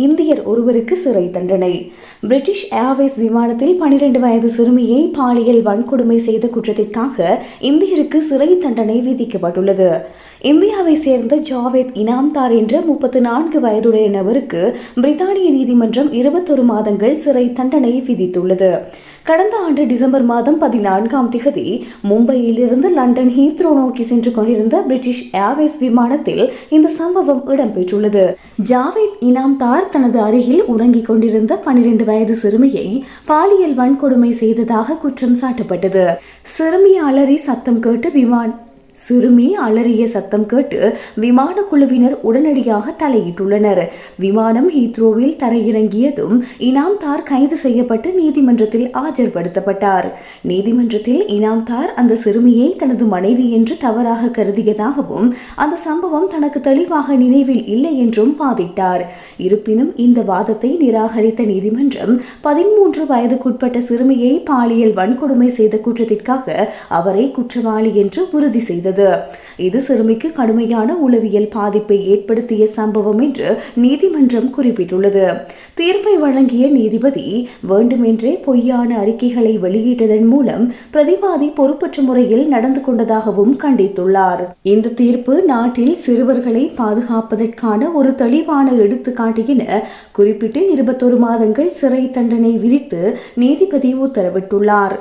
இந்தியர் ஒருவருக்கு சிறை தண்டனை. பிரிட்டிஷ் ஏர்வேஸ் விமானத்தில் 12 வயது சிறுமியை பாலியல் வன்கொடுமை செய்த குற்றத்திற்காக இந்தியருக்கு சிறை தண்டனை விதிக்கப்பட்டுள்ளது. இந்தியாவை சேர்ந்த ஜாவேத் இனாம்தார் என்ற 34 வயதுடைய நபருக்கு பிரித்தானிய நீதிமன்றம் 21 மாதங்கள் சிறை தண்டனை விதித்துள்ளது. கடந்த ஆண்டு டிசம்பர் மாதம் 14ஆம் திகதி மும்பையிலிருந்து லண்டன் ஹீத்ரோ நோக்கி சென்று கொண்டிருந்த பிரிட்டிஷ் ஏர்வேஸ் விமானத்தில் இந்த சம்பவம் இடம்பெற்றுள்ளது. ஜாவேத் இனாம்தார் தனது அருகில் உறங்கிக் கொண்டிருந்த 12 வயது சிறுமியை பாலியல் வன்கொடுமை செய்ததாக குற்றம் சாட்டப்பட்டது. சிறுமி அலறிய சத்தம் கேட்டு விமான குழுவினர் உடனடியாக தலையிட்டுள்ளனர். விமானம் ஹீத்ரோவில் தரையிறங்கியதும் இனாம்தார் கைது செய்யப்பட்டு நீதிமன்றத்தில் ஆஜர்படுத்தப்பட்டார். நீதிமன்றத்தில் இனாம்தார் அந்த சிறுமியை தனது மனைவி என்று தவறாக கருதியதாகவும் அந்த சம்பவம் தனக்கு தெளிவாக நினைவில் இல்லை என்றும் வாதிட்டார். இருப்பினும் இந்த வாதத்தை நிராகரித்த நீதிமன்றம் 13 வயதுக்குட்பட்ட சிறுமியை பாலியல் வன்கொடுமை செய்த குற்றத்திற்காக அவரை குற்றவாளி என்று உறுதி செய்தது. இது சிறுமிக்கு கடுமையான உளவியல் பாதிப்பை ஏற்படுத்திய சம்பவம் என்று நீதிமன்றம் குறிப்பிட்டுள்ளது. தீர்ப்பை வழங்கிய நீதிபதி வேண்டுமென்றே பொய்யான அறிக்கைகளை வெளியிட்டதன் மூலம் பிரதிவாதி பொறுப்பற்ற முறையில் நடந்து கொண்டதாகவும் கண்டித்துள்ளார். இந்த தீர்ப்பு நாட்டில் சிறுவர்களை பாதுகாப்பதற்கான ஒரு தெளிவான எடுத்துக்காட்டு என குறிப்பிட்டு 21 மாதங்கள் சிறை தண்டனை விதித்து நீதிபதி உத்தரவிட்டுள்ளார்.